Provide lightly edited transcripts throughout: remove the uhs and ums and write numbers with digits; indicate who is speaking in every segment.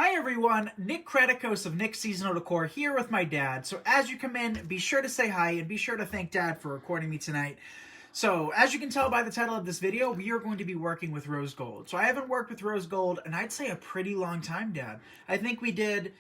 Speaker 1: Hi everyone, Nick Kretikos of Nick's Seasonal Decor here with my dad. So as you come in, be sure to say hi and be sure to thank Dad for recording me tonight. So as you can tell by the title of this video, we are going to be working with rose gold. So I haven't worked with rose gold in I'd say a pretty long time, Dad. I think we did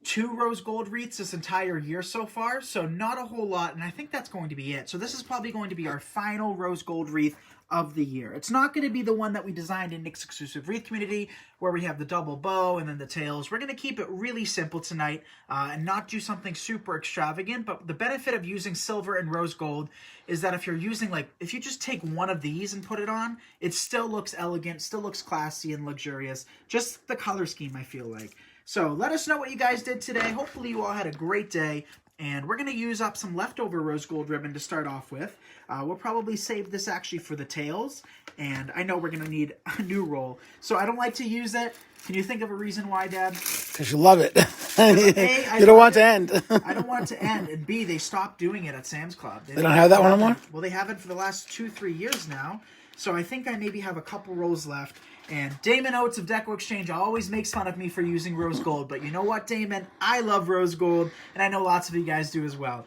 Speaker 1: 2 rose gold wreaths this entire year so far, so not a whole lot, and I think that's going to be it. So this is probably going to be our final rose gold wreath of the year. It's not going to be the one that we designed in Nick's exclusive wreath community where we have the double bow and then the tails. We're going to keep it really simple tonight and not do something super extravagant, but the benefit of using silver and rose gold is that if you're using, if you just take one of these and put it on, it still looks elegant, still looks classy and luxurious. Just the color scheme, I feel like. So let us know what you guys did today. Hopefully you all had a great day. And we're going to use up some leftover rose gold ribbon to start off with. We'll probably save this actually for the tails. And I know we're going to need a new roll. So I don't like to use it. Can you think of a reason why, Dad?
Speaker 2: Because you love it.
Speaker 1: A,
Speaker 2: you don't want it to end.
Speaker 1: I don't want it to end. And B, they stopped doing it at Sam's Club.
Speaker 2: They don't have that one anymore?
Speaker 1: Well, they haven't for the last 2-3 years now. So I think I maybe have a couple rolls left. And Damon Oates of Deco Exchange always makes fun of me for using rose gold. But you know what, Damon? I love rose gold, and I know lots of you guys do as well.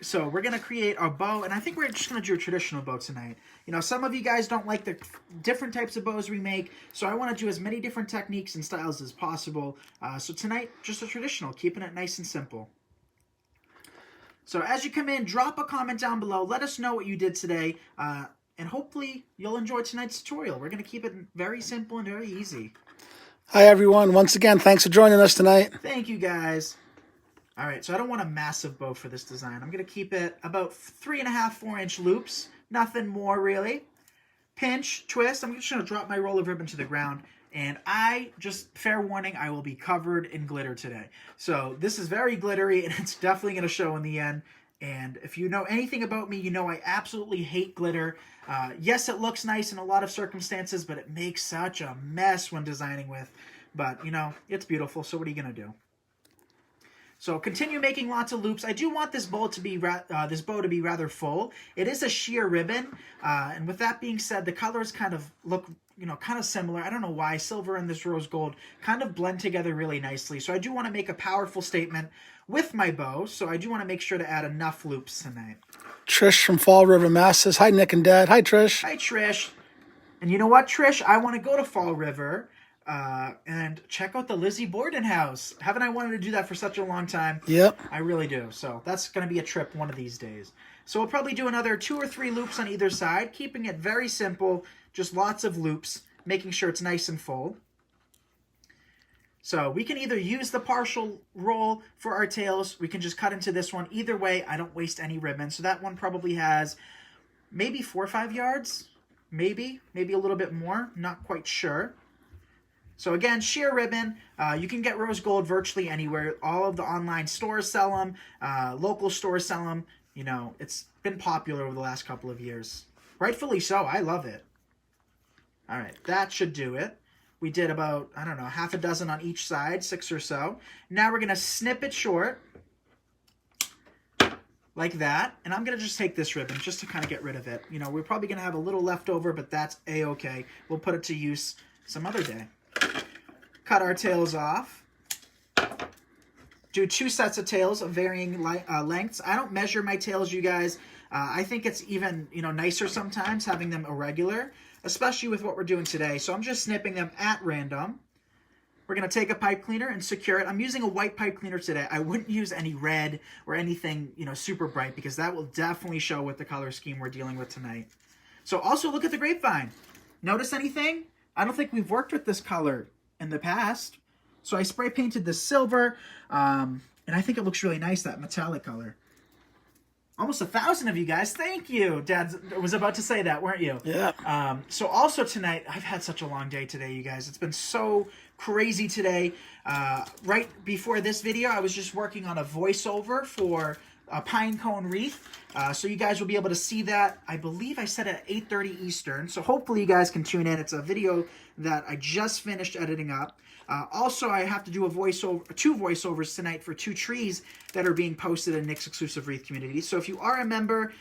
Speaker 1: So we're going to create our bow, and I think we're just going to do a traditional bow tonight. You know, some of you guys don't like the different types of bows we make, so I want to do as many different techniques and styles as possible. So tonight, just a traditional, keeping it nice and simple. So as you come in, drop a comment down below. Let us know what you did today. And hopefully you'll enjoy tonight's tutorial. We're going to keep it very simple and very easy.
Speaker 2: Hi, everyone. Once again, thanks for joining us tonight.
Speaker 1: Thank you, guys. All right, so I don't want a massive bow for this design. I'm going to keep it about 3.5, 4-inch loops. Nothing more, really. Pinch, twist. I'm just going to drop my roll of ribbon to the ground. And fair warning, I will be covered in glitter today. So this is very glittery, and it's definitely going to show in the end. And if you know anything about me, you know I absolutely hate glitter. Yes, it looks nice in a lot of circumstances, but it makes such a mess when designing with. But, you know, it's beautiful, so what are you going to do? So continue making lots of loops. I do want this bow to be rather full. It is a sheer ribbon, and with that being said, the colors kind of look, kind of similar. I don't know why. Silver and this rose gold kind of blend together really nicely. So I do want to make a powerful statement with my bow, so I do want to make sure to add enough loops tonight.
Speaker 2: Trish from Fall River, Mass says, hi, Nick and Dad. Hi, Trish.
Speaker 1: Hi, Trish. And you know what, Trish? I want to go to Fall River and check out the Lizzie Borden house. Haven't I wanted to do that for such a long time?
Speaker 2: Yep.
Speaker 1: I really do. So that's going to be a trip one of these days. So we'll probably do another 2 or 3 loops on either side, keeping it very simple, just lots of loops, making sure it's nice and full. So we can either use the partial roll for our tails. We can just cut into this one. Either way, I don't waste any ribbon. So that one probably has maybe 4 or 5 yards. Maybe a little bit more. Not quite sure. So again, sheer ribbon. You can get rose gold virtually anywhere. All of the online stores sell them. Local stores sell them. You know, it's been popular over the last couple of years. Rightfully so. I love it. All right, that should do it. We did about, I don't know, half a dozen on each side, 6 or so. Now we're going to snip it short, like that. And I'm going to just take this ribbon just to kind of get rid of it. You know, we're probably going to have a little left over, but that's A-okay. We'll put it to use some other day. Cut our tails off. Do 2 sets of tails of varying lengths. I don't measure my tails, you guys. I think it's even, nicer sometimes having them irregular, especially with what we're doing today. So I'm just snipping them at random. We're going to take a pipe cleaner and secure it. I'm using a white pipe cleaner today. I wouldn't use any red or anything, super bright, because that will definitely show with the color scheme we're dealing with tonight. So also look at the grapevine. Notice anything? I don't think we've worked with this color in the past. So I spray painted the silver, and I think it looks really nice, that metallic color. Almost 1,000 of you guys. Thank you. Dad was about to say that, weren't you?
Speaker 2: Yeah.
Speaker 1: So also tonight, I've had such a long day today, you guys. It's been so crazy today. Right before this video, I was just working on a voiceover for a pine cone wreath. So you guys will be able to see that. I believe I said at 8:30 Eastern. So hopefully you guys can tune in. It's a video that I just finished editing up. Also, I have to do two voiceovers tonight for 2 trees that are being posted in Nick's exclusive Wreath community. So if you are a member,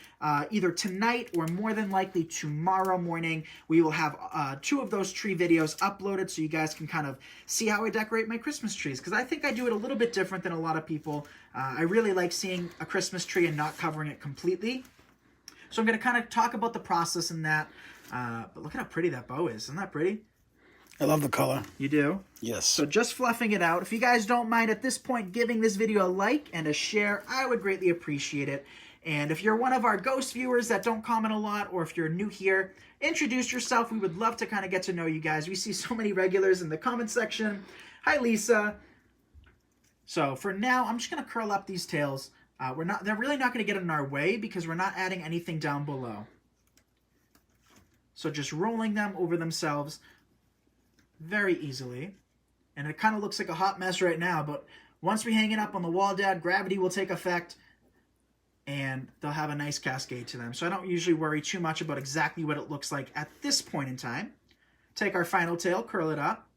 Speaker 1: either tonight or more than likely tomorrow morning, we will have 2 of those tree videos uploaded so you guys can kind of see how I decorate my Christmas trees. Because I think I do it a little bit different than a lot of people. I really like seeing a Christmas tree and not covering it completely. So I'm going to kind of talk about the process in that. But look at how pretty that bow is. Isn't that pretty?
Speaker 2: I love the color.
Speaker 1: You do?
Speaker 2: Yes.
Speaker 1: So just fluffing it out. If you guys don't mind at this point giving this video a like and a share, I would greatly appreciate it. And if you're one of our ghost viewers that don't comment a lot, or if you're new here, introduce yourself. We would love to kind of get to know you guys. We see so many regulars in the comment section. Hi, Lisa. So for now, I'm just going to curl up these tails. They're really not going to get in our way because we're not adding anything down below. So just rolling them over themselves very easily. And it kind of looks like a hot mess right now, but once we hang it up on the wall, Dad, gravity will take effect and they'll have a nice cascade to them. So I don't usually worry too much about exactly what it looks like at this point in time. Take our final tail, curl it up.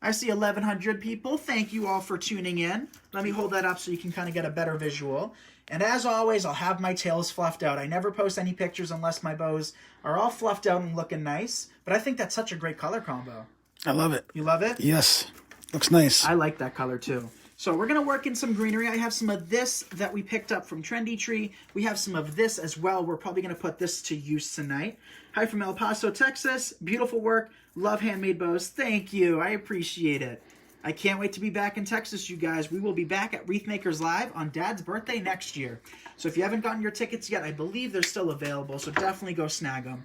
Speaker 1: I see 1,100 people. Thank you all for tuning in. Let me hold that up so you can kind of get a better visual. And as always, I'll have my tails fluffed out. I never post any pictures unless my bows are all fluffed out and looking nice. But I think that's such a great color combo.
Speaker 2: I love it.
Speaker 1: You love it?
Speaker 2: Yes. Looks nice.
Speaker 1: I like that color too. So we're going to work in some greenery. I have some of this that we picked up from Trendy Tree. We have some of this as well. We're probably going to put this to use tonight. Hi from El Paso, Texas. Beautiful work. Love handmade bows. Thank you. I appreciate it. I can't wait to be back in Texas, you guys. We will be back at Wreath Makers Live on Dad's birthday next year. So if you haven't gotten your tickets yet, I believe they're still available. So definitely go snag them.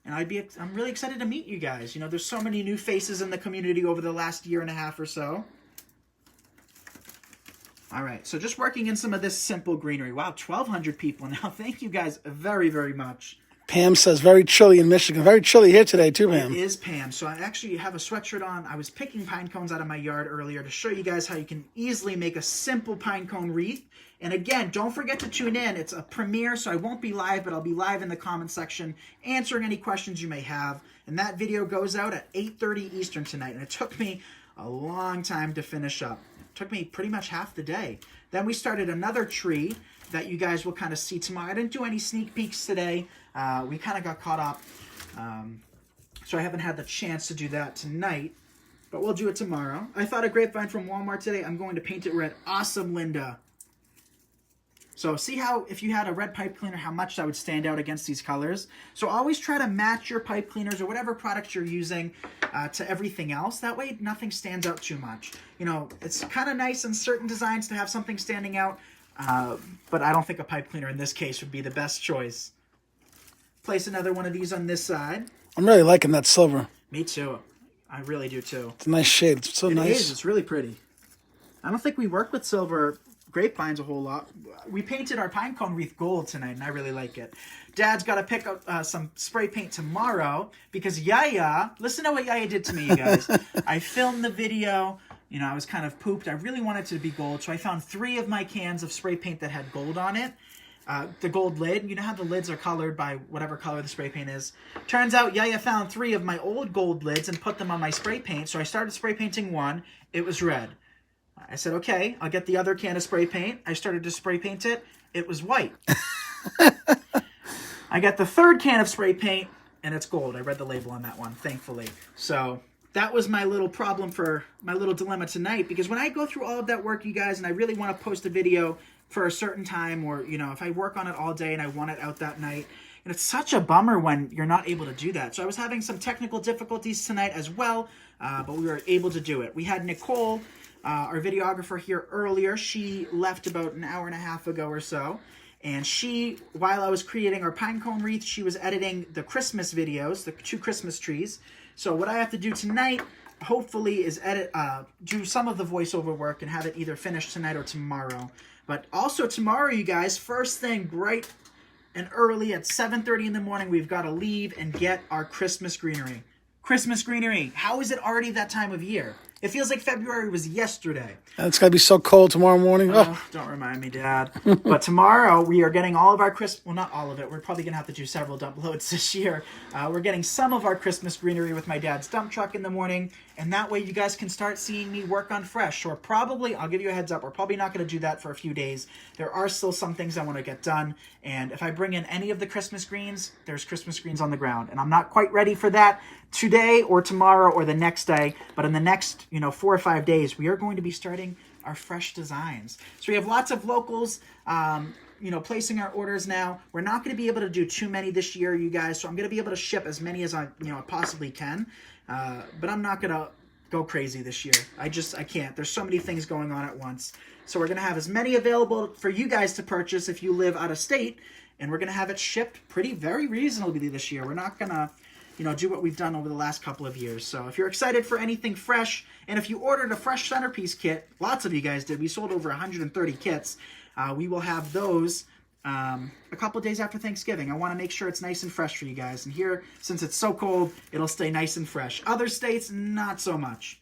Speaker 1: And I'm really excited to meet you guys. You know, there's so many new faces in the community over the last year and a half or so. All right, so just working in some of this simple greenery. Wow, 1,200 people now. Thank you guys very, very much.
Speaker 2: Pam says very chilly in Michigan. Very chilly here today too, Pam.
Speaker 1: It is, Pam. So I actually have a sweatshirt on. I was picking pine cones out of my yard earlier to show you guys how you can easily make a simple pine cone wreath. And again, don't forget to tune in. It's a premiere, so I won't be live, but I'll be live in the comment section answering any questions you may have. And that video goes out at 8:30 Eastern tonight. And it took me a long time to finish up. It took me pretty much half the day. Then we started another tree that you guys will kind of see tomorrow. I didn't do any sneak peeks today. We kind of got caught up. So I haven't had the chance to do that tonight. But we'll do it tomorrow. I thought a grapevine from Walmart today. I'm going to paint it red. Awesome, Linda. So see how, if you had a red pipe cleaner, how much that would stand out against these colors. So always try to match your pipe cleaners or whatever products you're using to everything else. That way nothing stands out too much. You know, it's kind of nice in certain designs to have something standing out, but I don't think a pipe cleaner in this case would be the best choice. Place another one of these on this side.
Speaker 2: I'm really liking that silver.
Speaker 1: Me too. I really do too.
Speaker 2: It's a nice shade. It's so nice.
Speaker 1: It is. It's really pretty. I don't think we work with silver grapevines a whole lot. We painted our pine cone wreath gold tonight, and I really like it. Dad's got to pick up some spray paint tomorrow because Yaya, listen to what Yaya did to me, you guys. I filmed the video. You know, I was kind of pooped. I really wanted it to be gold, so I found 3 of my cans of spray paint that had gold on it. The gold lid. You know how the lids are colored by whatever color the spray paint is? Turns out Yaya found 3 of my old gold lids and put them on my spray paint, so I started spray painting one. It was red. I said, okay, I'll get the other can of spray paint. I started to spray paint it. It was white. I got the 3rd can of spray paint, and it's gold. I read the label on that one, thankfully. So that was my little problem for my little dilemma tonight, because when I go through all of that work, you guys, and I really want to post a video for a certain time, or, you know, if I work on it all day and I want it out that night, and it's such a bummer when you're not able to do that. So I was having some technical difficulties tonight as well, but we were able to do it. We had Nicole, our videographer, here earlier. She left about an hour and a half ago or so. And she, while I was creating our pine cone wreath, she was editing the Christmas videos, the 2 Christmas trees. So what I have to do tonight, hopefully, is do some of the voiceover work and have it either finished tonight or tomorrow. But also tomorrow, you guys, first thing, bright and early at 7:30 in the morning, we've got to leave and get our Christmas greenery. Christmas greenery. How is it already that time of year? It feels like February was yesterday.
Speaker 2: And it's going to be so cold tomorrow morning. Oh,
Speaker 1: Don't remind me, Dad. But tomorrow we are getting all of our Christmas... Well, not all of it. We're probably going to have to do several dump loads this year. We're getting some of our Christmas greenery with my dad's dump truck in the morning. And that way you guys can start seeing me work on fresh. Or probably, I'll give you a heads up, we're probably not going to do that for a few days. There are still some things I want to get done. And if I bring in any of the Christmas greens, there's Christmas greens on the ground. And I'm not quite ready for that today or tomorrow or the next day. But in the next, 4 or 5 days, we are going to be starting our fresh designs. So we have lots of locals, placing our orders now. We're not going to be able to do too many this year, you guys. So I'm going to be able to ship as many as I possibly can. But I'm not going to go crazy this year. I can't. There's so many things going on at once. So we're going to have as many available for you guys to purchase if you live out of state. And we're going to have it shipped very reasonably this year. We're not going to do what we've done over the last couple of years. So if you're excited for anything fresh, and if you ordered a fresh centerpiece kit, lots of you guys did. We sold over 130 kits. We will have those a couple of days after Thanksgiving. I want to make sure it's nice and fresh for you guys. And here, since it's so cold, it'll stay nice and fresh. Other states, not so much.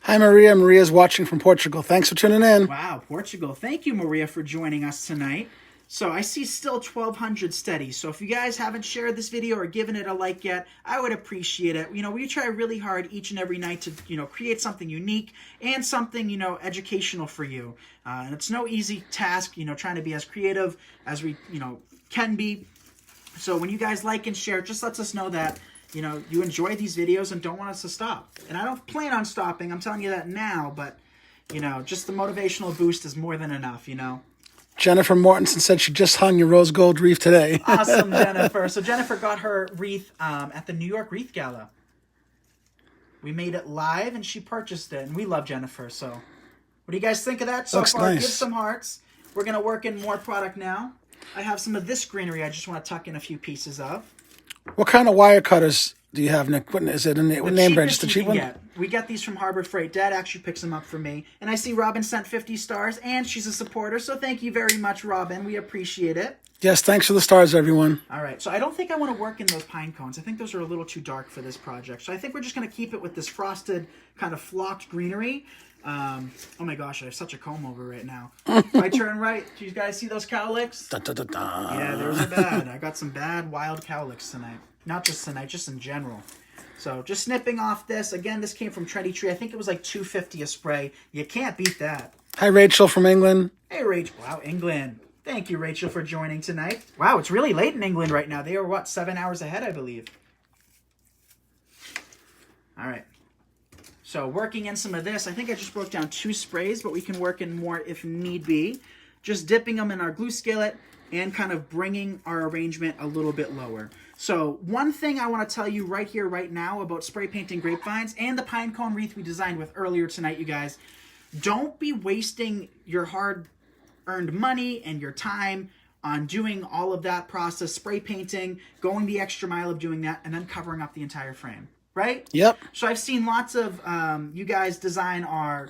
Speaker 2: hi, Maria. Maria's watching from Portugal. Thanks for tuning in.
Speaker 1: Wow, Portugal. Thank you, Maria, for joining us tonight. So I see still 1,200 steady. So if you guys haven't shared this video or given it a like yet, I would appreciate it. We try really hard each and every night to, create something unique and something, educational for you. And it's no easy task, trying to be as creative as we, can be. So when you guys like and share, it just lets us know that, you enjoy these videos and don't want us to stop. And I don't plan on stopping. I'm telling you that now, but, just the motivational boost is more than enough,
Speaker 2: Jennifer Mortensen said she just hung your rose gold wreath today.
Speaker 1: Awesome, Jennifer. So Jennifer got her wreath at the New York Wreath Gala. We made it live, and she purchased it, and we love Jennifer. So what do you guys think of that so
Speaker 2: Looks
Speaker 1: far?
Speaker 2: nice.
Speaker 1: Give some hearts. We're going to work in more product now. I have some of this greenery I just want to tuck in a few pieces of.
Speaker 2: What kind of wire cutters do you have, Nick? What is it? What name brand? Just the
Speaker 1: cheapest
Speaker 2: cheap
Speaker 1: you can
Speaker 2: one?
Speaker 1: get. We get these from Harbor Freight. Dad actually picks them up for me. And I see Robin sent 50 stars, and she's a supporter. So thank you very much, Robin. We appreciate it.
Speaker 2: Yes, thanks for the stars, everyone.
Speaker 1: All right, so I don't think I want to work in those pine cones. I think those are a little too dark for this project. So I think we're just going to keep it with this frosted kind of flocked greenery. Oh my gosh, I have such a comb over right now. If I turn right, do you guys see those cowlicks?
Speaker 2: Da, da, da, da.
Speaker 1: Yeah, those are bad. I got some bad wild cowlicks tonight. Not just tonight, just in general. So just snipping off this. Again, this came from Trendy Tree. I think it was like $2.50 a spray. You can't beat that.
Speaker 2: Hi, Rachel from England.
Speaker 1: Hey, Rachel. Wow, England. Thank you, Rachel, for joining tonight. Wow, it's really late in England right now. They are, 7 hours ahead, I believe. All right. So working in some of this, I think I just broke down 2 sprays, but we can work in more if need be. Just dipping them in our glue skillet and kind of bringing our arrangement a little bit lower. So one thing I want to tell you right here, right now about spray painting grapevines and the pine cone wreath we designed with earlier tonight, you guys. Don't be wasting your hard-earned money and your time on doing all of that process, spray painting, going the extra mile of doing that, and then covering up the entire frame, right?
Speaker 2: Yep.
Speaker 1: So I've seen lots of you guys design our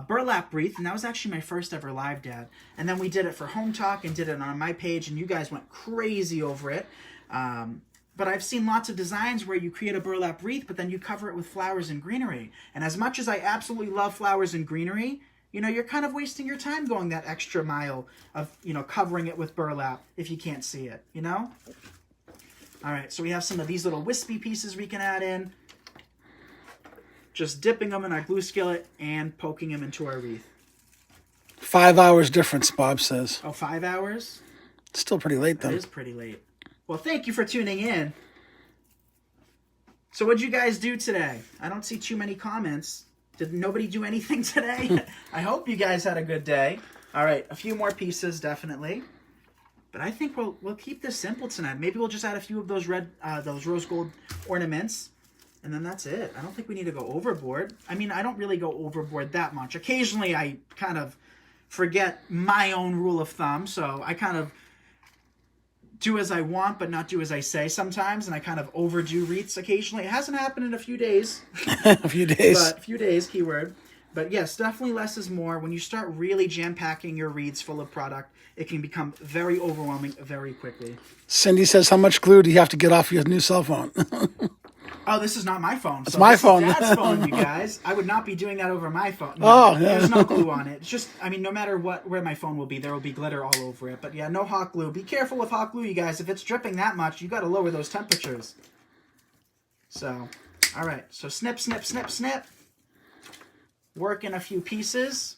Speaker 1: burlap wreath, and that was actually my first ever live, Dad. And then we did it for Home Talk and did it on my page, and you guys went crazy over it. But I've seen lots of designs where you create a burlap wreath, but then you cover it with flowers and greenery. And as much as I absolutely love flowers and greenery, you're kind of wasting your time going that extra mile of, covering it with burlap if you can't see it, All right, so we have some of these little wispy pieces we can add in. Just dipping them in our glue skillet and poking them into our wreath.
Speaker 2: 5 hours difference, Bob says.
Speaker 1: Oh, 5 hours?
Speaker 2: Still pretty late, though.
Speaker 1: That is pretty late. Well, thank you for tuning in. So what'd you guys do today? I don't see too many comments. Did nobody do anything today? I hope you guys had a good day. All right, a few more pieces, definitely. But I think we'll keep this simple tonight. Maybe we'll just add a few of those those rose gold ornaments. And then that's it. I don't think we need to go overboard. I mean, I don't really go overboard that much. Occasionally, I kind of forget my own rule of thumb. So I kind of do as I want, but not do as I say sometimes. And I kind of overdo wreaths occasionally. It hasn't happened in a few days.
Speaker 2: A few days.
Speaker 1: But a few days, keyword. But yes, definitely less is more. When you start really jam-packing your wreaths full of product, it can become very overwhelming very quickly.
Speaker 2: Cindy says, how much glue do you have to get off your new cell phone?
Speaker 1: Oh, this is not my phone.
Speaker 2: It's my phone.
Speaker 1: Dad's phone, you guys. I would not be doing that over my phone. No,
Speaker 2: Oh, yeah.
Speaker 1: There's no glue on it. It's just, I mean, no matter where my phone will be, there will be glitter all over it. But yeah, no hot glue. Be careful with hot glue, you guys. If it's dripping that much, you got to lower those temperatures. So, all right. So snip, snip, snip, snip. Work in a few pieces.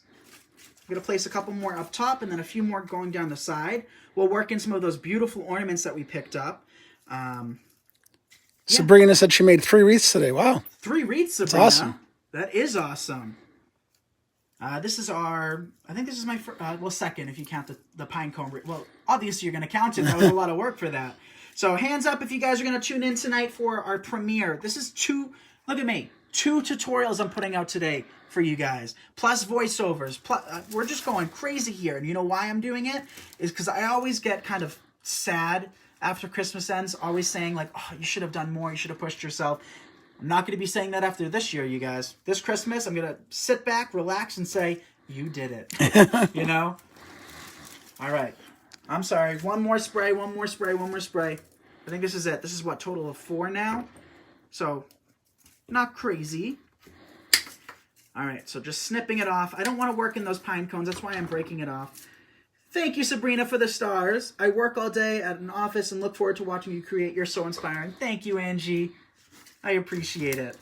Speaker 1: I'm going to place a couple more up top and then a few more going down the side. We'll work in some of those beautiful ornaments that we picked up.
Speaker 2: Sabrina said she made 3 wreaths today. Wow.
Speaker 1: 3 wreaths, Sabrina.
Speaker 2: That's awesome.
Speaker 1: That is awesome. This is our, I think this is my, well, second if you count the pine cone. Well, obviously you're going to count it. That was a lot of work for that. So hands up if you guys are going to tune in tonight for our premiere. This is 2, look at me, 2 tutorials I'm putting out today for you guys. Plus voiceovers. Plus, we're just going crazy here. And you know why I'm doing it? Is because I always get kind of sad after Christmas ends, always saying like, oh, you should have done more, you should have pushed yourself. I'm not going to be saying that after this year, you guys. This Christmas, I'm going to sit back, relax, and say, you did it. You know? All right. I'm sorry. One more spray, one more spray, one more spray. I think this is it. This is what, total of 4 now? So, not crazy. All right, so just snipping it off. I don't want to work in those pine cones. That's why I'm breaking it off. Thank you, Sabrina, for the stars. I work all day at an office and look forward to watching you create. You're so inspiring. Thank you, Angie. I appreciate it.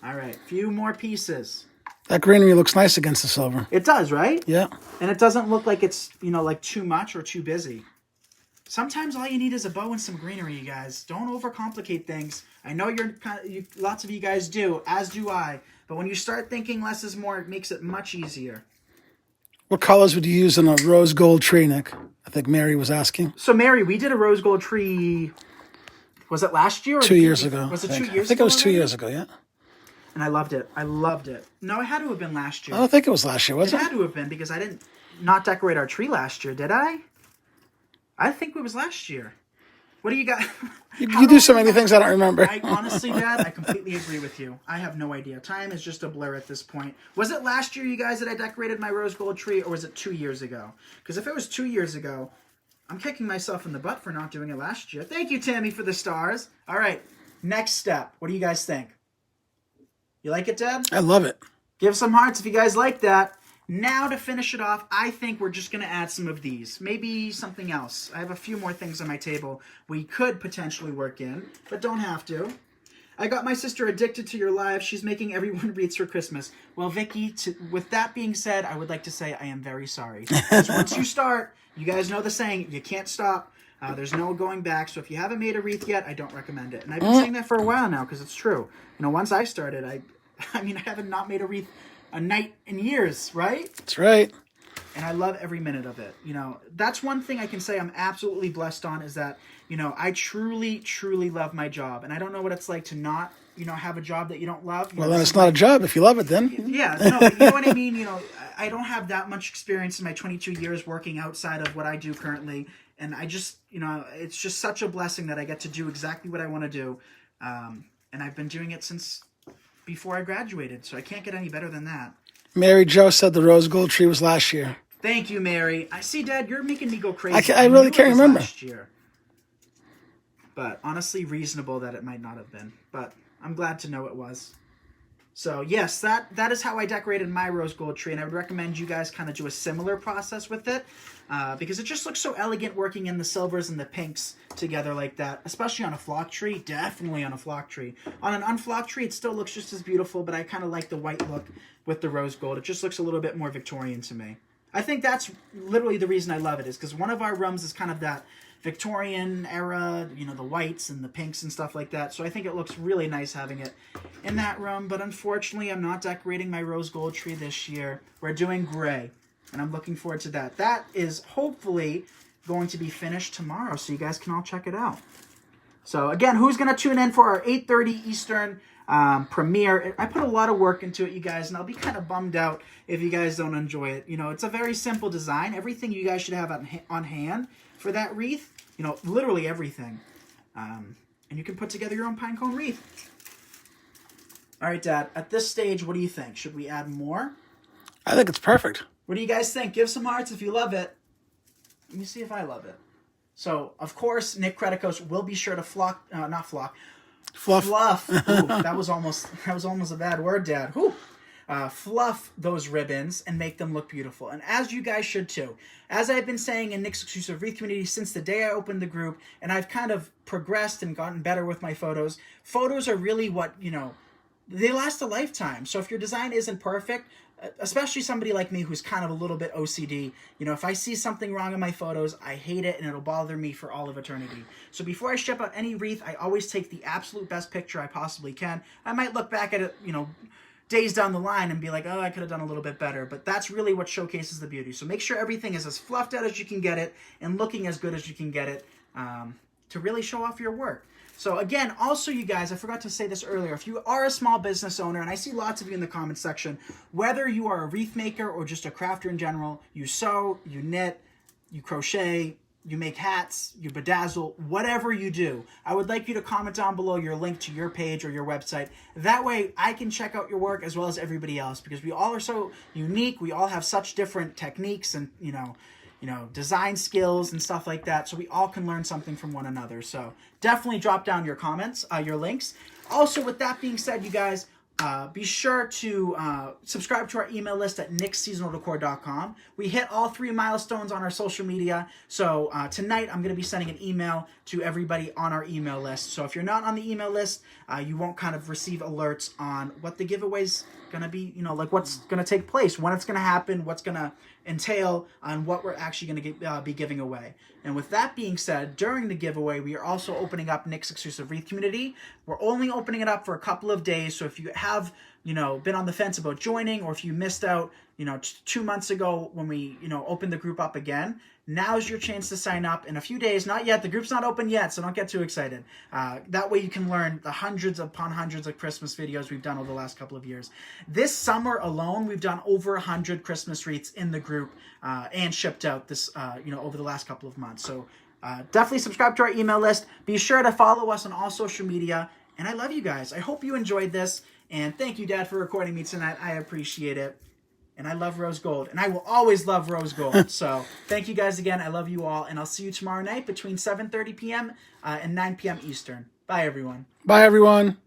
Speaker 1: All right, few more pieces.
Speaker 2: That greenery looks nice against the silver.
Speaker 1: It does, right?
Speaker 2: Yeah.
Speaker 1: And it doesn't look like it's, you know, like too much or too busy. Sometimes all you need is a bow and some greenery, you guys. Don't overcomplicate things. I know lots of you guys do, as do I. But when you start thinking less is more, it makes it much easier.
Speaker 2: What colors would you use in a rose gold tree, Nick? I think Mary was asking.
Speaker 1: So, Mary, we did a rose gold tree, was it last year? Or
Speaker 2: 2 years ago.
Speaker 1: Was it 2 years ago?
Speaker 2: I think it was 2
Speaker 1: already?
Speaker 2: years ago, yeah.
Speaker 1: And I loved it. I loved it. No, it had to have been last year.
Speaker 2: I don't think it was last year, was
Speaker 1: It
Speaker 2: it?
Speaker 1: had to have been because I didn't not decorate our tree last year, did I? I think it was last year. What do you got?
Speaker 2: You do so many things I don't remember.
Speaker 1: Honestly, Dad, I completely agree with you. I have no idea. Time is just a blur at this point. Was it last year, you guys, that I decorated my rose gold tree, or was it 2 years ago? Because if it was 2 years ago, I'm kicking myself in the butt for not doing it last year. Thank you, Tammy, for the stars. All right, next step. What do you guys think? You like it, Dad?
Speaker 2: I love it.
Speaker 1: Give some hearts if you guys like that. Now to finish it off, I think we're just going to add some of these. Maybe something else. I have a few more things on my table we could potentially work in, but don't have to. I got my sister addicted to your live. She's making everyone wreaths for Christmas. Well, Vicky, with that being said, I would like to say I am very sorry. Because once you start, you guys know the saying, you can't stop. There's no going back. So if you haven't made a wreath yet, I don't recommend it. And I've been saying that for a while now because it's true. You know, once I started, I mean, I haven't not made a wreath a night in years, right?
Speaker 2: That's right.
Speaker 1: And I love every minute of it. You know, that's one thing I can say I'm absolutely blessed on is that, you know, I truly, truly love my job. And I don't know what it's like to not, you know, have a job that you don't love.
Speaker 2: Well, then it's not a job. If you love it, then.
Speaker 1: Yeah, no, but you know what I mean? You know, I don't have that much experience in my 22 years working outside of what I do currently. And I just, you know, it's just such a blessing that I get to do exactly what I want to do. And I've been doing it since before I graduated, so I can't get any better than that.
Speaker 2: Mary Jo said the rose gold tree was last year.
Speaker 1: Thank you, Mary. I see, Dad, you're making me go crazy.
Speaker 2: I really can't remember.
Speaker 1: Last year. But honestly, reasonable that it might not have been. But I'm glad to know it was. So yes, that is how I decorated my rose gold tree, and I would recommend you guys kind of do a similar process with it because it just looks so elegant working in the silvers and the pinks together like that, especially on a flock tree. Definitely on a flock tree. On an unflocked tree, it still looks just as beautiful, but I kind of like the white look with the rose gold. It just looks a little bit more Victorian to me. I think that's literally the reason I love it is because one of our rooms is kind of that Victorian era, you know, the whites and the pinks and stuff like that. So I think it looks really nice having it in that room. But unfortunately, I'm not decorating my rose gold tree this year. We're doing gray, and I'm looking forward to that. That is hopefully going to be finished tomorrow, so you guys can all check it out. So again, who's going to tune in for our 8:30 Eastern premiere? I put a lot of work into it, you guys, and I'll be kind of bummed out if you guys don't enjoy it. You know, it's a very simple design. Everything you guys should have on hand for that wreath. You know, literally everything. And you can put together your own pine cone wreath. All right, Dad, at this stage, what do you think? Should we add more?
Speaker 2: I think it's perfect.
Speaker 1: What do you guys think? Give some hearts if you love it. Let me see if I love it. So, of course, Nick Creticos will be sure to
Speaker 2: Fluff.
Speaker 1: Fluff. Ooh, that was almost a bad word, Dad. Whew. Fluff those ribbons and make them look beautiful. And as you guys should too. As I've been saying in Nick's exclusive Wreath community since the day I opened the group, and I've kind of progressed and gotten better with my photos. Photos are really what, they last a lifetime. So if your design isn't perfect, especially somebody like me who's kind of a little bit OCD, if I see something wrong in my photos, I hate it and it'll bother me for all of eternity. So before I ship out any wreath, I always take the absolute best picture I possibly can. I might look back at it, days down the line and be like, oh, I could have done a little bit better. But that's really what showcases the beauty. So make sure everything is as fluffed out as you can get it and looking as good as you can get it to really show off your work. So again, also you guys, I forgot to say this earlier, if you are a small business owner, and I see lots of you in the comments section, whether you are a wreath maker or just a crafter in general, you sew, you knit, you crochet, you make hats, you bedazzle, whatever you do, I would like you to comment down below your link to your page or your website. That way I can check out your work as well as everybody else, because we all are so unique. We all have such different techniques and, design skills and stuff like that. So we all can learn something from one another. So definitely drop down your comments, your links. Also, with that being said, you guys, be sure to subscribe to our email list at nicksseasonaldecor.com. We hit all 3 milestones on our social media. So tonight I'm going to be sending an email to everybody on our email list. So if you're not on the email list, you won't kind of receive alerts on what the giveaway's going to be, like what's going to take place, when it's going to happen, what's going to entail, on what we're actually going to be giving away. And with that being said, during the giveaway, we are also opening up Nick's exclusive Wreath community. We're only opening it up for a couple of days. So if you have, been on the fence about joining, or if you missed out, 2 months ago when we, opened the group up again, now's your chance to sign up in a few days. Not yet. The group's not open yet, so don't get too excited. That way you can learn the hundreds upon hundreds of Christmas videos we've done over the last couple of years. This summer alone, we've done over 100 Christmas wreaths in the group and shipped out this, over the last couple of months. So definitely subscribe to our email list. Be sure to follow us on all social media. And I love you guys. I hope you enjoyed this. And thank you, Dad, for recording me tonight. I appreciate it. And I love rose gold. And I will always love rose gold. So thank you guys again. I love you all. And I'll see you tomorrow night between 7:30 p.m. And 9 p.m. Eastern. Bye, everyone.
Speaker 2: Bye, everyone.